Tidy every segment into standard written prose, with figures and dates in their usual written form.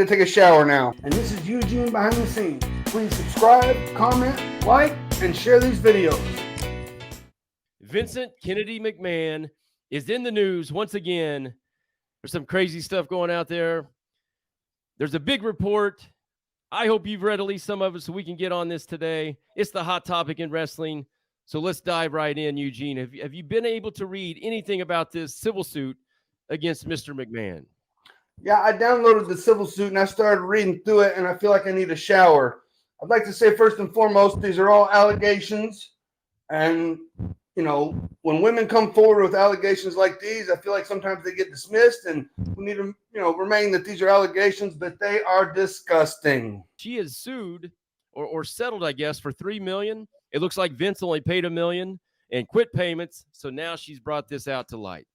To take a shower now. And this is Eugene behind the scenes. Please subscribe, comment, like, and share these videos. Vincent Kennedy McMahon is in the news once again. There's some crazy stuff going out there. There's a big report. I hope you've read at least some of it so we can get on this today. It's the hot topic in wrestling. So let's dive right in, Eugene. Have you been able to read anything about this civil suit against Mr. McMahon? Yeah, I downloaded the civil suit and I started reading through it, and I feel like I need a shower. I'd like to say first and foremost, these are all allegations. And, you know, when women come forward with allegations like these, I feel like sometimes they get dismissed, and we need to, remain that these are allegations, but they are disgusting. She is sued or settled, I guess, for $3 million. It looks like Vince only paid $1 million and quit payments. So now she's brought this out to light.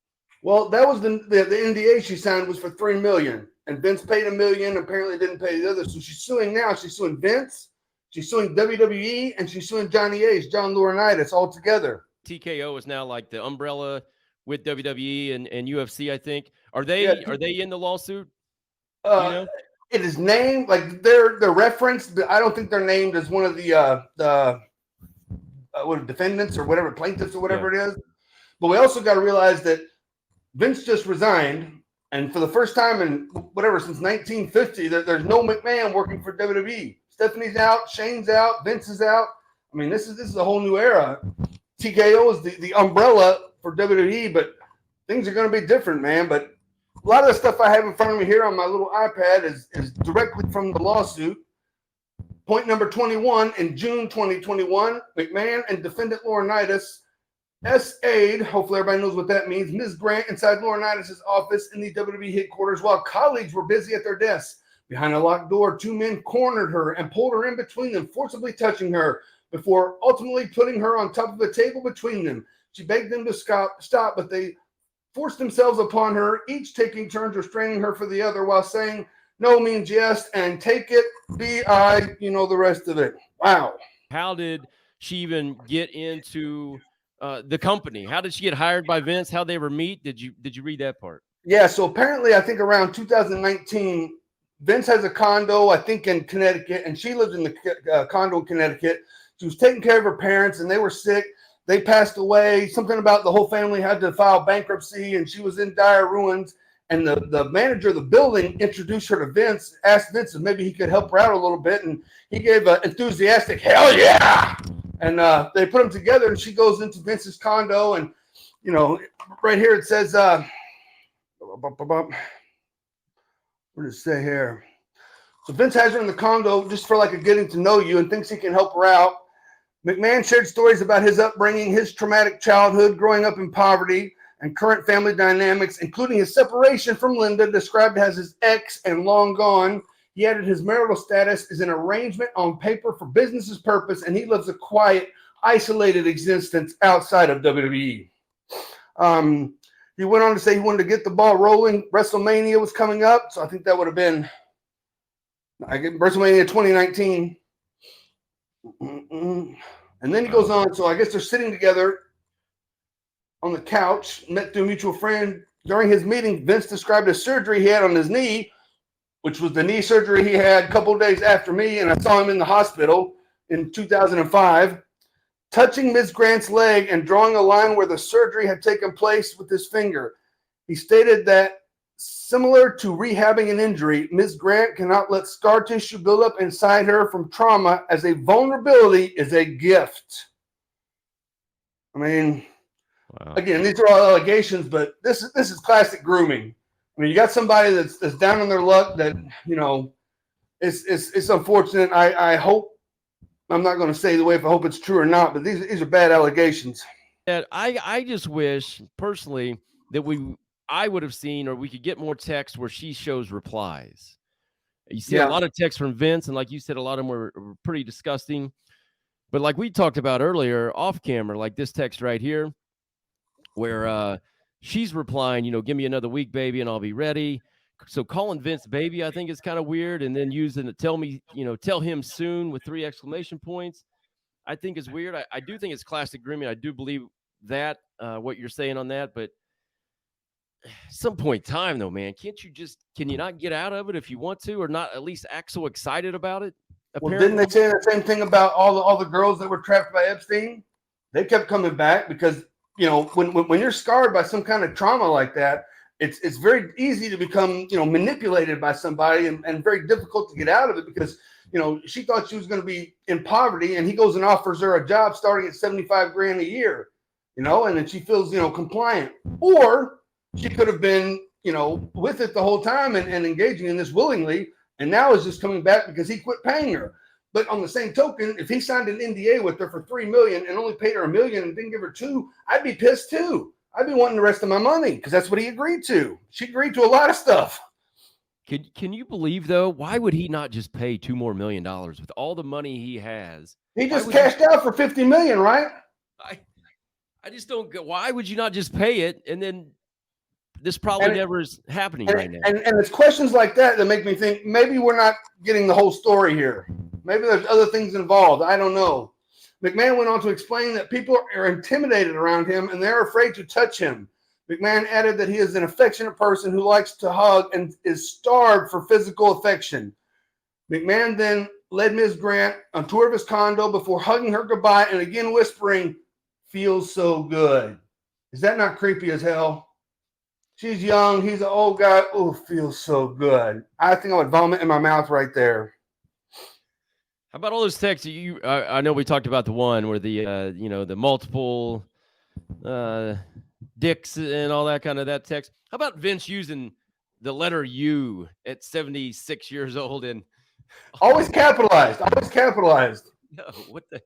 Well, that was the NDA she signed was for $3 million, and Vince paid $1 million. Apparently, didn't pay the other. So she's suing now. She's suing Vince, she's suing WWE, and she's suing Johnny Ace, John Laurinaitis, all together. TKO is now like the umbrella with WWE and UFC. I think are they in the lawsuit? It is named like they're referenced, but I don't think they're named as one of the defendants or whatever, plaintiffs or whatever it is. But we also got to realize that Vince just resigned, and for the first time in since 1950, there's no McMahon working for WWE. Stephanie's out, Shane's out, Vince is out. I mean, this is a whole new era. TKO is the umbrella for WWE, but things are going to be different, man. But a lot of the stuff I have in front of me here on my little iPad is directly from the lawsuit. Point number 21, in June 2021, McMahon and defendant Laurinaitis SA'd, hopefully everybody knows what that means, Ms. Grant inside Laurinaitis' office in the WWE headquarters while colleagues were busy at their desks. Behind a locked door, two men cornered her and pulled her in between them, forcibly touching her before ultimately putting her on top of a table between them. She begged them to stop, but they forced themselves upon her, each taking turns restraining her for the other while saying, "No means yes," and "take it, B.I.," you know the rest of it. Wow. How did she even get into the company? How did she get hired by Vince? How they ever meet? Did you read that part? Yeah, so apparently I think around 2019, Vince has a condo, I think in Connecticut, and she lived in the condo in Connecticut. She was taking care of her parents, and they were sick. They passed away. Something about the whole family had to file bankruptcy, and she was in dire ruins. And the manager of the building introduced her to Vince, asked Vince if maybe he could help her out a little bit, and he gave an enthusiastic, "Hell yeah!" And they put them together, and she goes into Vince's condo, and, right here it says, what does it say here? So Vince has her in the condo just for like a getting to know you and thinks he can help her out. McMahon shared stories about his upbringing, his traumatic childhood, growing up in poverty, and current family dynamics, including his separation from Linda, described as his ex and long gone. He added his marital status is an arrangement on paper for business's purpose, and he lives a quiet, isolated existence outside of WWE. He went on to say he wanted to get the ball rolling. WrestleMania was coming up, so I think that would have been WrestleMania 2019. And then he goes on, so I guess they're sitting together on the couch, met through a mutual friend. During his meeting, Vince described a surgery he had on his knee, which was the knee surgery he had a couple of days after me, and I saw him in the hospital in 2005, touching Ms. Grant's leg and drawing a line where the surgery had taken place with his finger. He stated that, similar to rehabbing an injury, Ms. Grant cannot let scar tissue build up inside her from trauma, as a vulnerability is a gift. I mean, Again, these are all allegations, but this is classic grooming. I mean, you got somebody that's down on their luck that, it's unfortunate. I hope, I'm not going to say the way if I hope it's true or not, but these are bad allegations. I just wish personally that I would have seen, or we could get more text where she shows replies. You see a lot of texts from Vince, and like you said, a lot of them were pretty disgusting. But like we talked about earlier off camera, like this text right here, where she's replying, give me another week, baby, and I'll be ready. So calling Vince baby, I think is kind of weird. And then using it, tell him soon with 3 exclamation points, I think is weird. I do think it's classic grooming. I do believe that, what you're saying on that. But some point in time, though, man, can you not get out of it if you want to, or not at least act so excited about it? Well, didn't they say the same thing about all the girls that were trapped by Epstein? They kept coming back because, when you're scarred by some kind of trauma like that, it's very easy to become, manipulated by somebody and very difficult to get out of it because, she thought she was going to be in poverty and he goes and offers her a job starting at 75 grand a year, and then she feels, compliant. Or she could have been, with it the whole time and engaging in this willingly. And now is just coming back because he quit paying her. But on the same token, if he signed an NDA with her for $3 million and only paid her $1 million and didn't give her $2 million, I'd be pissed too. I'd be wanting the rest of my money because that's what he agreed to. She agreed to a lot of stuff. Can you believe, though? Why would he not just pay $2 more million with all the money he has? He just cashed out for $50 million, right? I just don't get. Why would you not just pay it? And then this probably never is happening right now. And it's questions like that make me think maybe we're not getting the whole story here. Maybe there's other things involved. I don't know. McMahon went on to explain that people are intimidated around him and they're afraid to touch him. McMahon added that he is an affectionate person who likes to hug and is starved for physical affection. McMahon then led Ms. Grant on tour of his condo before hugging her goodbye and again whispering, "Feels so good." Is that not creepy as hell? She's young. He's an old guy. Oh, feels so good. I think I would vomit in my mouth right there. How about all those texts? I know we talked about the one where the multiple dicks and all that kind of that text. How about Vince using the letter U at 76 years old and always capitalized? Always capitalized. No, what the?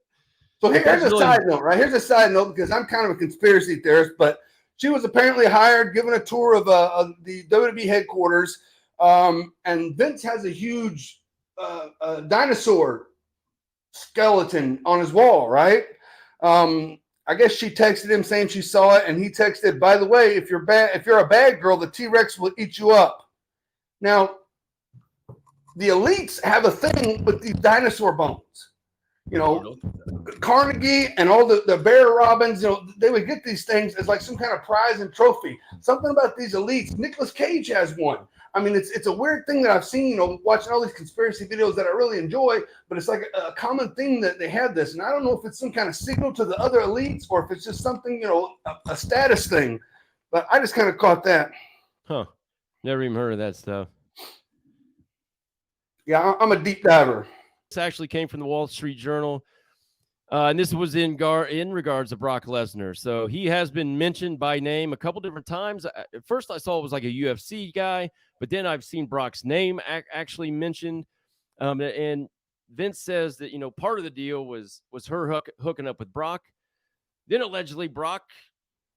So here's a side note, right? Here's a side note because I'm kind of a conspiracy theorist, but she was apparently hired, given a tour of the WWE headquarters, and Vince has a huge dinosaur skeleton on his wall, right? I guess she texted him saying she saw it, and he texted, "By the way, if you're a bad girl, the T-Rex will eat you up." Now, the elites have a thing with these dinosaur bones. Carnegie and all the Bear Robbins, they would get these things as like some kind of prize and trophy. Something about these elites. Nicolas Cage has one. I mean, it's a weird thing that I've seen, watching all these conspiracy videos that I really enjoy, but it's like a common thing that they have this. And I don't know if it's some kind of signal to the other elites or if it's just something, a status thing. But I just kind of caught that. Huh. Never even heard of that stuff. Yeah, I'm a deep diver. This actually came from the Wall Street Journal. And this was in regards to Brock Lesnar. So he has been mentioned by name a couple different times. At first I saw it was like a UFC guy, but then I've seen Brock's name actually mentioned. And Vince says that, part of the deal was her hooking up with Brock. Then allegedly Brock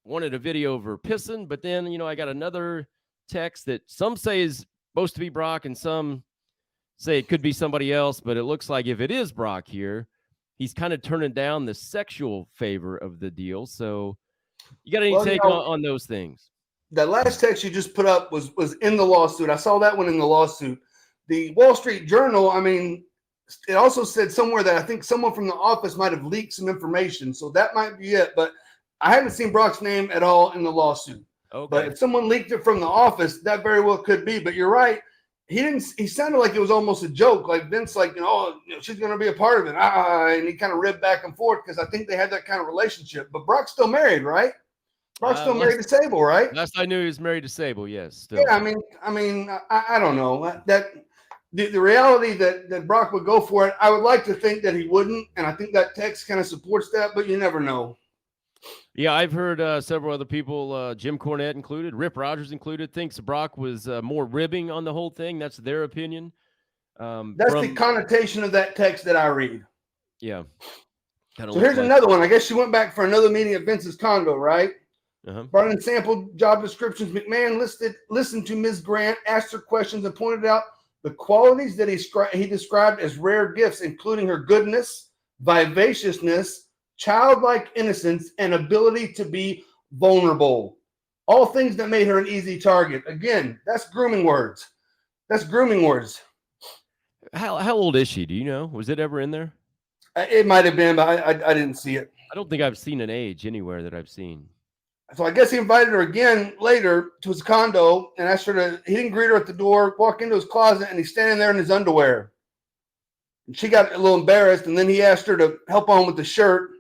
wanted a video of her pissing, but then, I got another text that some say is supposed to be Brock and some say it could be somebody else, but it looks like if it is Brock here, he's kind of turning down the sexual favor of the deal. So you got any take on those things? That last text you just put up was in the lawsuit. I saw that one in the lawsuit. The Wall Street Journal, I mean, it also said somewhere that I think someone from the office might have leaked some information. So that might be it. But I haven't seen Brock's name at all in the lawsuit. Okay. But if someone leaked it from the office, that very well could be. But you're right. He sounded like it was almost a joke, like Vince, like, she's going to be a part of it. And he kind of ribbed back and forth because I think they had that kind of relationship. But Brock's still married, right? Brock's still married to Sable, right? Last I knew he was married to Sable, yes. Still. Yeah, I don't know. That the reality that Brock would go for it, I would like to think that he wouldn't. And I think that text kind of supports that, but you never know. Yeah, I've heard several other people, Jim Cornette included, Rip Rogers included, thinks Brock was more ribbing on the whole thing. That's their opinion. That's the connotation of that text that I read. Yeah. So here's another one. I guess she went back for another meeting at Vince's condo, right? Brought in sample job descriptions. McMahon listened to Ms. Grant, asked her questions, and pointed out the qualities that he described as rare gifts, including her goodness, vivaciousness, childlike innocence, and ability to be vulnerable. All things that made her an easy target. Again, that's grooming words. How old is she? Do you know? Was it ever in there? It might have been, but I didn't see it. I don't think I've seen an age anywhere that I've seen. So I guess he invited her again later to his condo and asked her to, he didn't greet her at the door, walk into his closet, and he's standing there in his underwear. And she got a little embarrassed, and then he asked her to help on with the shirt.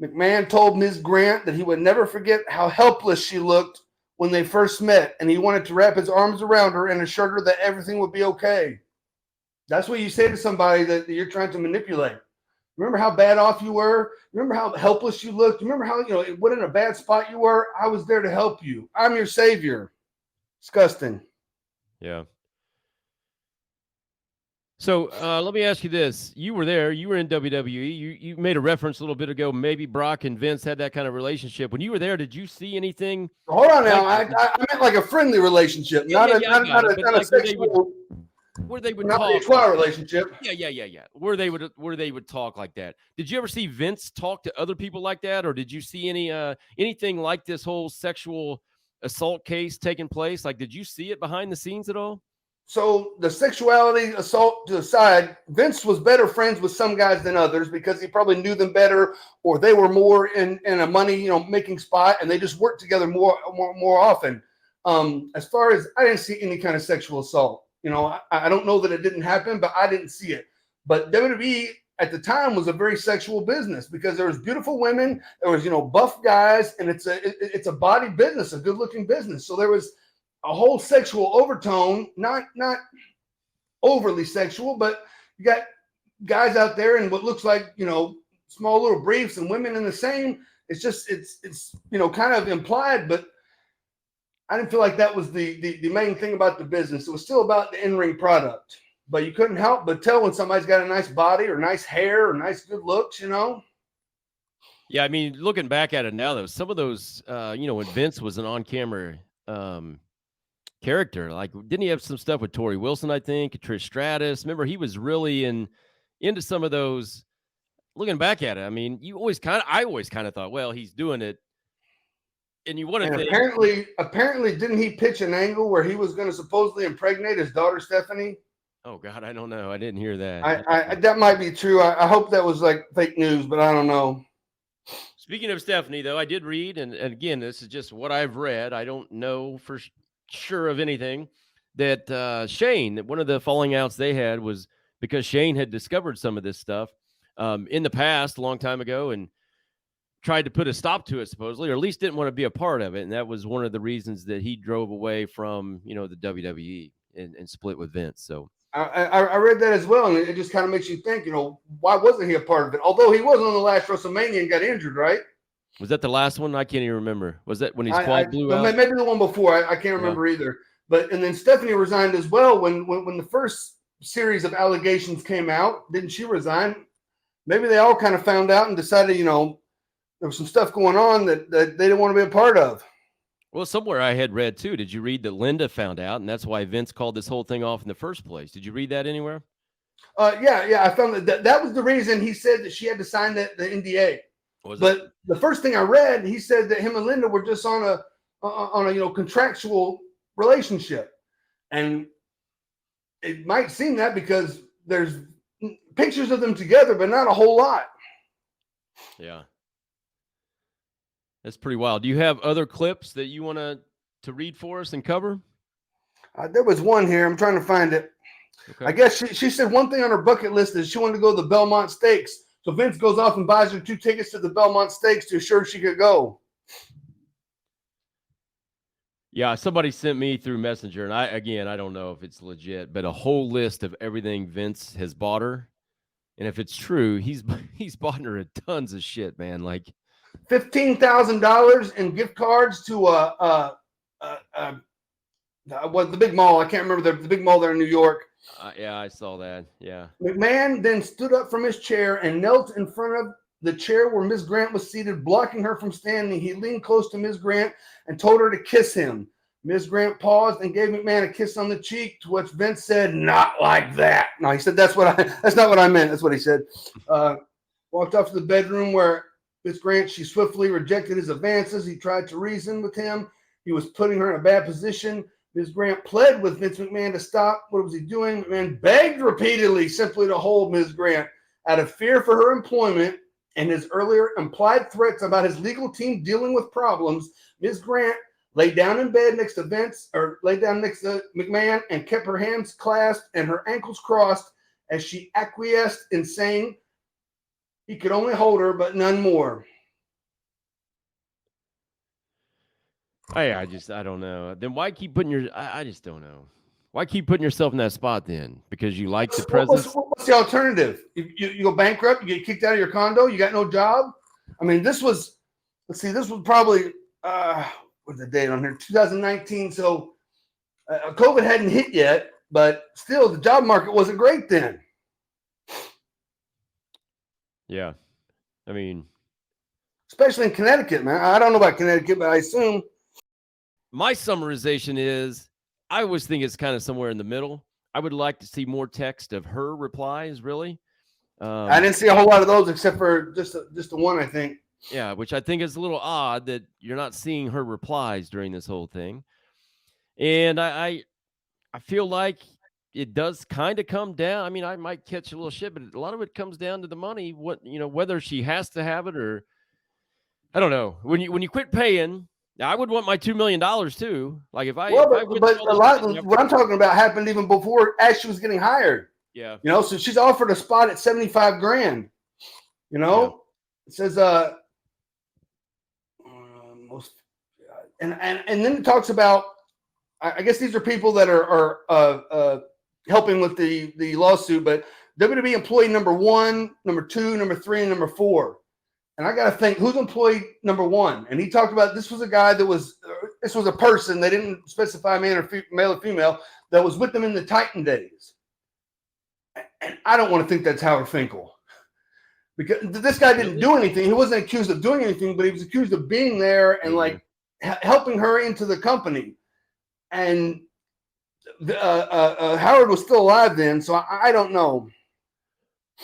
McMahon told Ms. Grant that he would never forget how helpless she looked when they first met, and he wanted to wrap his arms around her and assure her that everything would be okay. That's what you say to somebody that you're trying to manipulate. Remember how bad off you were? Remember how helpless you looked? Remember how, what in a bad spot you were? I was there to help you. I'm your savior. Disgusting. Yeah. So let me ask you this. You were there. You were in WWE. You made a reference a little bit ago. Maybe Brock and Vince had that kind of relationship. When you were there, did you see anything? Hold on now. I meant like a friendly relationship, not a sexual. Where they would not talk, a trial relationship. Yeah. Where they would talk like that. Did you ever see Vince talk to other people like that, or did you see anything like this whole sexual assault case taking place? Like, did you see it behind the scenes at all? So the sexuality assault to the side, Vince was better friends with some guys than others because he probably knew them better, or they were more in a money making spot, and they just worked together more often. As far as, I didn't see any kind of sexual assault. I don't know that it didn't happen, but I didn't see it. But WWE at the time was a very sexual business because there was beautiful women, there was buff guys, and it's a body business, a good looking business. So there was a whole sexual overtone, not overly sexual, but you got guys out there in what looks like small little briefs and women in the same. It's kind of implied, but I didn't feel like that was the main thing about the business. It was still about the in-ring product, but you couldn't help but tell when somebody's got a nice body or nice hair or nice good looks. Yeah, I mean, looking back at it now, though, some of those, when Vince was an on-camera character, like, didn't he have some stuff with Tori Wilson? I think Trish Stratus. Remember, he was really into some of those. Looking back at it, I mean, I always kind of thought, well, he's doing it. And you want to think, apparently, didn't he pitch an angle where he was going to supposedly impregnate his daughter Stephanie? Oh God, I don't know. I didn't hear that. That might be true. I hope that was like fake news, but I don't know. Speaking of Stephanie, though, I did read, and again, this is just what I've read. I don't know for sure of anything that Shane. One of the falling outs they had was because Shane had discovered some of this stuff in the past, a long time ago, and tried to put a stop to it, supposedly, or at least didn't want to be a part of it. And that was one of the reasons that he drove away from, the WWE and split with Vince. So I read that as well. And it just kind of makes you think, why wasn't he a part of it? Although he wasn't on the last WrestleMania and got injured, right? Was that the last one? I can't even remember. Was that when his quad blew out? Maybe the one before. I can't remember either. And then Stephanie resigned as well when the first series of allegations came out. Didn't she resign? Maybe they all kind of found out and decided, there was some stuff going on that they didn't want to be a part of. Well, somewhere I had read too. Did you read that Linda found out, and that's why Vince called this whole thing off in the first place? Did you read that anywhere? Yeah. I found that was the reason he said that she had to sign the NDA. But the first thing I read, he said that him and Linda were just on a contractual relationship, and it might seem that because there's pictures of them together, but not a whole lot. Yeah. That's pretty wild. Do you have other clips that you want to read for us and cover? There was one here. I'm trying to find it. Okay. I guess she said one thing on her bucket list is she wanted to go to the Belmont Stakes. So Vince goes off and buys her 2 tickets to the Belmont Stakes to assure she could go. Yeah, somebody sent me through Messenger, and I don't know if it's legit, but a whole list of everything Vince has bought her. And if it's true, he's bought her tons of shit, man. Like $15,000 in gift cards to the big mall. I can't remember the big mall there in New York. Yeah, I saw that. Yeah. McMahon then stood up from his chair and knelt in front of the chair where Ms. Grant was seated, blocking her from standing. He leaned close to Ms. Grant and told her to kiss him. Ms. Grant paused and gave McMahon a kiss on the cheek, to which Vince said, "Not like that." No, he said, that's not what I meant. That's what he said. Walked off to the bedroom where Ms. Grant, she swiftly rejected his advances. He tried to reason with him. He was putting her in a bad position. Ms. Grant pled with Vince McMahon to stop. What was he doing? McMahon begged repeatedly simply to hold Ms. Grant. Out of fear for her employment, and his earlier implied threats about his legal team dealing with problems, Ms. Grant laid down in bed next to McMahon and kept her hands clasped and her ankles crossed as she acquiesced in saying he could only hold her, but none more. I don't know. Then why keep putting I just don't know. Why keep putting yourself in that spot then? Because you like the presence? What's the alternative? You go bankrupt, you get kicked out of your condo, you got no job. I mean, this was probably, what's the date on here? 2019. So COVID hadn't hit yet, but still the job market wasn't great then. Yeah. I mean, especially in Connecticut, man. I don't know about Connecticut, but I assume. My summarization is I always think it's kind of somewhere in the middle. I would like to see more text of her replies, really. I didn't see a whole lot of those except for just the one, I think. Yeah, which I think is a little odd that you're not seeing her replies during this whole thing. And I feel like it does kind of come down. I mean, I might catch a little shit, but a lot of it comes down to the money. Whether she has to have it or I don't know. When you quit paying, I would want my $2 million too. Like if I, but a lot of what I'm talking about happened even before as she was getting hired. Yeah. So she's offered a spot at $75,000. It says most, and then it talks about. I guess these are people that are helping with the lawsuit, but WWE employee number 1, number 2, number 3, and number 4. And I got to think, who's employee number 1? And he talked about this was a guy this was a person, they didn't specify male or female, that was with them in the Titan days. And I don't want to think that's Howard Finkel. Because this guy didn't do anything. He wasn't accused of doing anything, but he was accused of being there and helping her into the company. And Howard was still alive then, so I don't know.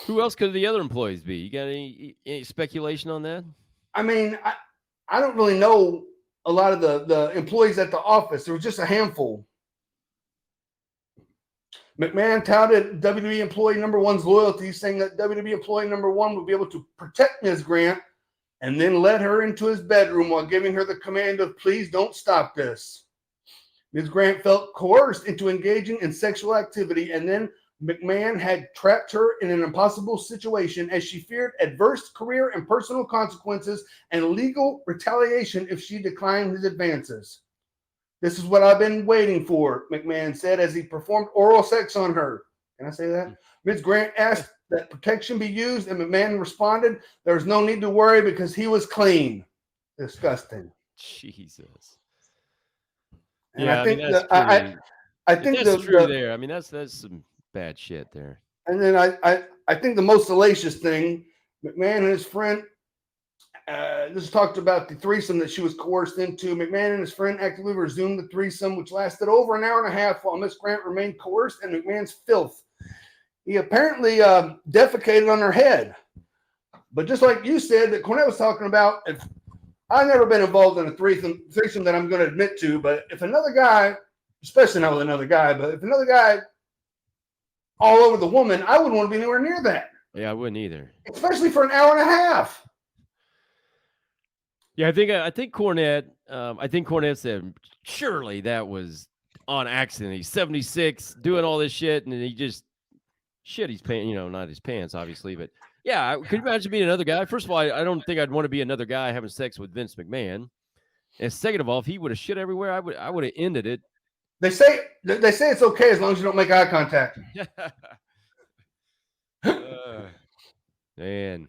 Who else could the other employees be? You got any speculation on that? I mean, I don't really know a lot of the employees at the office. There was just a handful. McMahon touted WWE employee number 1's loyalty, saying that WWE employee number 1 would be able to protect Ms. Grant and then led her into his bedroom while giving her the command of, please don't stop this. Ms. Grant felt coerced into engaging in sexual activity, and then McMahon had trapped her in an impossible situation as she feared adverse career and personal consequences and legal retaliation if she declined his advances. This is what I've been waiting for, McMahon said as he performed oral sex on her. Can I say that? Ms. Grant asked that protection be used, and McMahon responded, there's no need to worry because he was clean. Disgusting. Jesus. And yeah, I think I think that's true there. I mean, that's some bad shit there. And then I think the most salacious thing, McMahon and his friend, this talked about the threesome that she was coerced into. McMahon and his friend actively resumed the threesome, which lasted over an hour and a half while Miss Grant remained coerced in McMahon's filth. He apparently defecated on her head. But just like you said, that Cornette was talking about, I've never been involved in a threesome that I'm going to admit to, but if another guy, especially not with another guy, but if another guy all over the woman, I wouldn't want to be anywhere near that. Yeah, I wouldn't either. Especially for an hour and a half. Yeah, I think Cornette said, surely that was on accident. He's 76, doing all this shit, and he just shit his pants, not his pants, obviously, but yeah, could you imagine being another guy? First of all, I don't think I'd want to be another guy having sex with Vince McMahon. And second of all, if he would have shit everywhere, I would have ended it. They say it's okay as long as you don't make eye contact. Man,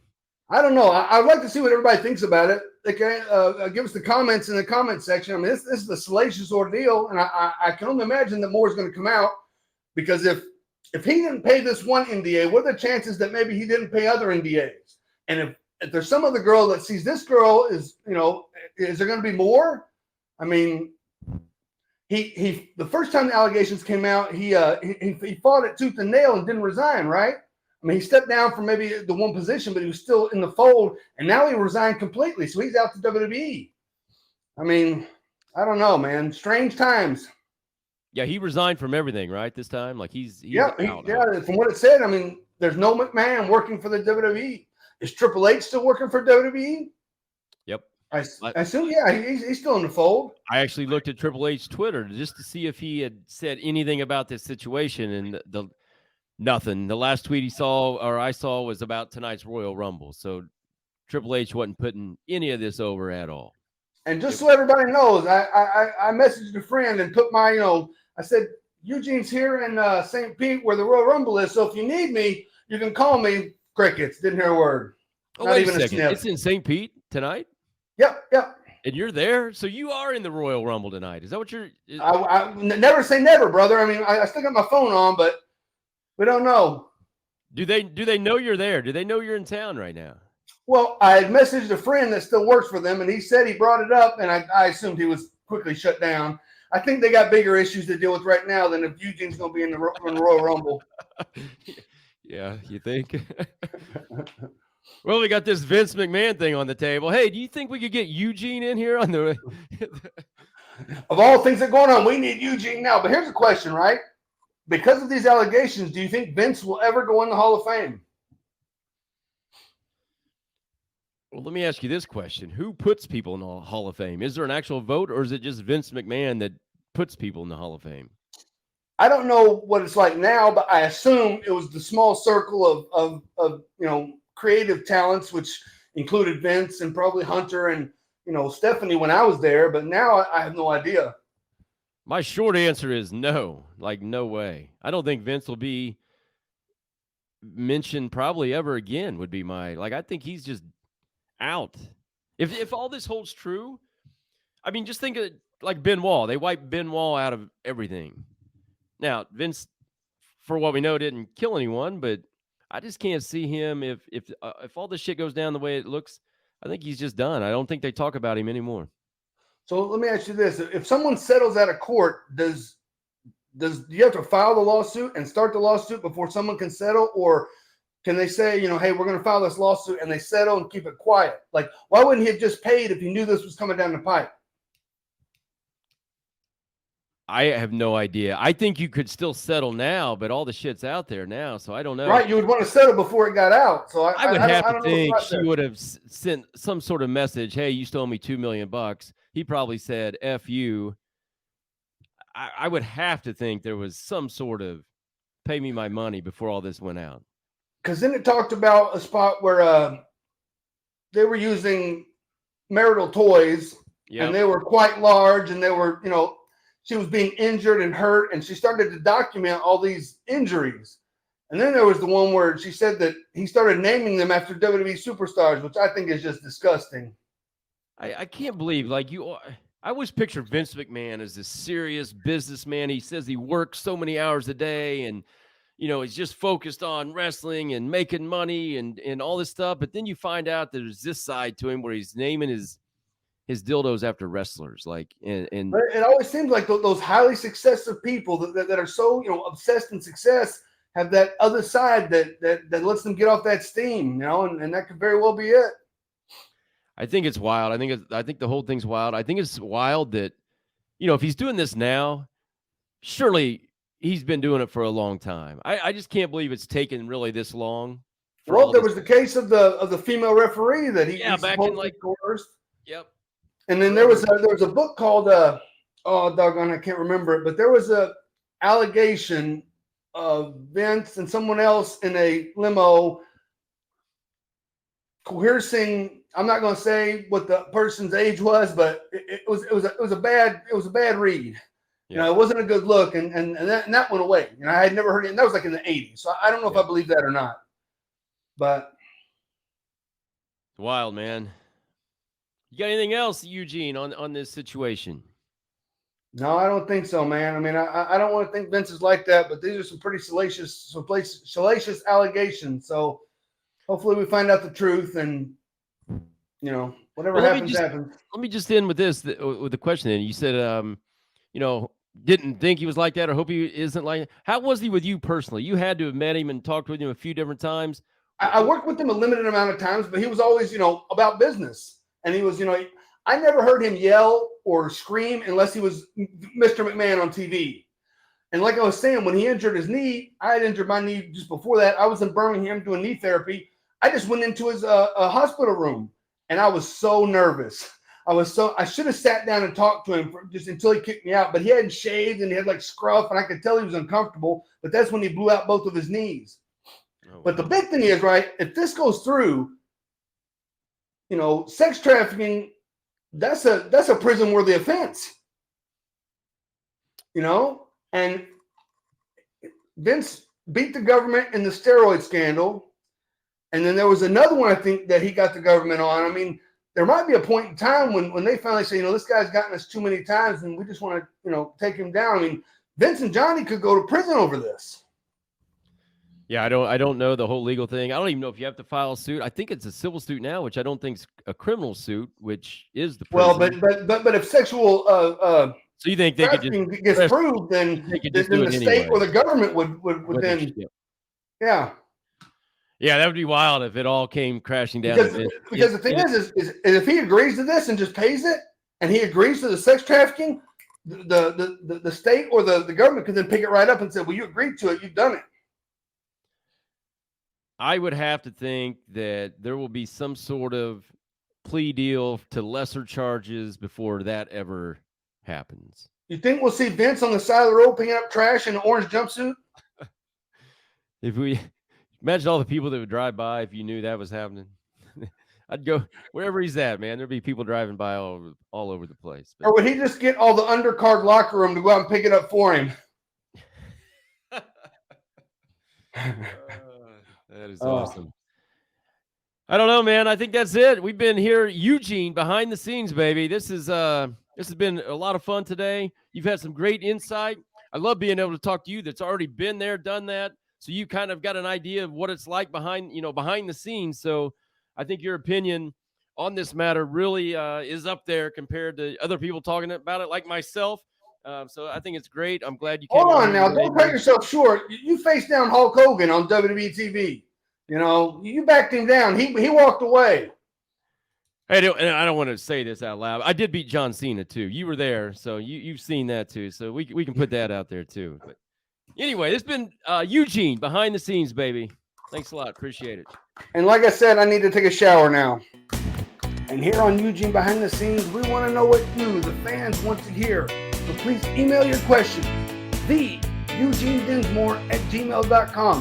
I don't know. I'd like to see what everybody thinks about it. They can give us the comments in the comment section. I mean, this is a salacious ordeal, and I can only imagine that more is going to come out, because if he didn't pay this one NDA, what are the chances that maybe he didn't pay other NDAs? And if there's some other girl that sees this girl is there going to be more? I mean, he the first time the allegations came out, he fought it tooth and nail and didn't resign, right? I mean, he stepped down from maybe the one position, but he was still in the fold, and now he resigned completely, so he's out to WWE. I mean, I don't know, man. Strange times. Yeah, he resigned from everything, right? This time, like he's out. From what it said, I mean, there's no McMahon working for the WWE. Is Triple H still working for WWE? Yep. I assume, yeah, he's still in the fold. I actually looked at Triple H's Twitter just to see if he had said anything about this situation, and nothing. The last tweet I saw was about tonight's Royal Rumble. So Triple H wasn't putting any of this over at all. And just so everybody knows, I messaged a friend and put my, I said, Eugene's here in St. Pete where the Royal Rumble is. So if you need me, you can call me. Crickets. Didn't hear a word. Oh, Not wait even a second. sniff. It's in St. Pete tonight? Yep. And you're there? So you are in the Royal Rumble tonight. Is that what you're... I never say never, brother. I mean, I still got my phone on, but we don't know. Do they know you're there? Do they know you're in town right now? Well, I had messaged a friend that still works for them, and he said he brought it up, and I assumed he was quickly shut down. I think they got bigger issues to deal with right now than if Eugene's going to be in the Royal Rumble. Yeah, you think? Well, we got this Vince McMahon thing on the table. Hey, do you think we could get Eugene in here on the... Of all things that are going on, we need Eugene now. But here's a question, right? Because of these allegations, do you think Vince will ever go in the Hall of Fame? Well, let me ask you this question. Who puts people in the Hall of Fame? Is there an actual vote, or is it just Vince McMahon that puts people in the Hall of Fame? I don't know what it's like now, but I assume it was the small circle of creative talents, which included Vince and probably Hunter and Stephanie when I was there. But now I have no idea. My short answer is no. Like, no way. I don't think Vince will be mentioned probably ever again. Would be I think he's just out. If all this holds true, I mean, just think of it like Benoit. They wiped Benoit out of everything. Now, Vince, for what we know, didn't kill anyone, but I just can't see him if all this shit goes down the way it looks. I think he's just done. I don't think they talk about him anymore. So let me ask you this: if someone settles out of court, do you have to file the lawsuit and start the lawsuit before someone can settle, or can they say, hey, we're going to file this lawsuit and they settle and keep it quiet? Like, why wouldn't he have just paid if he knew this was coming down the pipe? I have no idea. I think you could still settle now, but all the shit's out there now, so I don't know. Right, you would want to settle before it got out. So I would have to think she would have sent some sort of message. Hey, you stole me $2 million. He probably said, F you. I would have to think there was some sort of pay me my money before all this went out. Because then it talked about a spot where they were using marital toys, and they were quite large, and they were, she was being injured and hurt, and she started to document all these injuries. And then there was the one where she said that he started naming them after WWE superstars, which I think is just disgusting. I can't believe, I always picture Vince McMahon as this serious businessman. He says he works so many hours a day, and he's just focused on wrestling and making money and all this stuff. But then you find out there's this side to him where he's naming his dildos after wrestlers. And it always seems like those highly successful people that are so obsessed in success have that other side that lets them get off that steam, and that could very well be it. I think it's wild. I think the whole thing's wild. I think it's wild that if he's doing this now, surely he's been doing it for a long time. I just can't believe it's taken really this long. Well, there was the case of the female referee that he back in coerced. Yep. And then there was a book called oh doggone, I can't remember it, but there was a allegation of Vince and someone else in a limo coercing. I'm not going to say what the person's age was, but it was a bad read. Yeah. It wasn't a good look, and that went away. I had never heard it. And that was like in the 80s, so I don't know if I believe that or not. But wild, man. You got anything else, Eugene, on this situation? No, I don't think so, man. I mean, I don't want to think Vince is like that, but these are some pretty salacious allegations. So hopefully we find out the truth, and whatever happens. Let me just end with this, with the question. Then you said, didn't think he was like that, or hope he isn't like that. How was he with you personally? You had to have met him and talked with him a few different times. I worked with him a limited amount of times, but he was always, about business. And he was, I never heard him yell or scream unless he was Mr. McMahon on TV. And like I was saying, when he injured his knee, I had injured my knee just before that. I was in Birmingham doing knee therapy. I just went into his hospital room, and I was so nervous. I should have sat down and talked to him just until he kicked me out, but he hadn't shaved and he had like scruff, and I could tell he was uncomfortable. But that's when he blew out both of his knees. Oh, but the big thing is, right, if this goes through, sex trafficking, that's a prison-worthy offense. And Vince beat the government in the steroid scandal. And then there was another one, I think, that he got the government on. I mean, there might be a point in time when they finally say, this guy's gotten us too many times and we just want to, take him down. I mean, Vince and Johnny could go to prison over this. Yeah, I don't know the whole legal thing. I don't even know if you have to file a suit. I think it's a civil suit now, which I don't think is a criminal suit, which is the prison. Well, but if sexual so you think they could just gets proved, then the state or the government would then yeah. Yeah, that would be wild if it all came crashing down. Because the thing is if he agrees to this and just pays it, and he agrees to the sex trafficking, the state or the government can then pick it right up and say, well, you agreed to it, you've done it. I would have to think that there will be some sort of plea deal to lesser charges before that ever happens. You think we'll see Vince on the side of the road picking up trash in an orange jumpsuit? If we imagine all the people that would drive by if you knew that was happening. I'd go wherever he's at, man. There'd be people driving by all over the place. Or would he just get all the undercard locker room to go out and pick it up for him? That is awesome. I don't know, man. I think that's it. We've been here, Eugene, behind the scenes, baby. This has been a lot of fun today. You've had some great insight. I love being able to talk to you that's already been there, done that. So you kind of got an idea of what it's like behind the scenes. So I think your opinion on this matter really is up there compared to other people talking about it, like myself. So I think it's great. I'm glad you came. Hold on now. Don't cut yourself short. You faced down Hulk Hogan on WWE TV. You backed him down. He walked away. Hey, and I don't want to say this out loud. I did beat John Cena too. You were there, so you've seen that too. So we can put that out there too. But anyway, it's been Eugene behind the scenes, baby. Thanks a lot. Appreciate it. And like I said, I need to take a shower now. And here on Eugene Behind the Scenes, we want to know what you, the fans, want to hear. So please email your questions. TheEugeneDinsmore@gmail.com.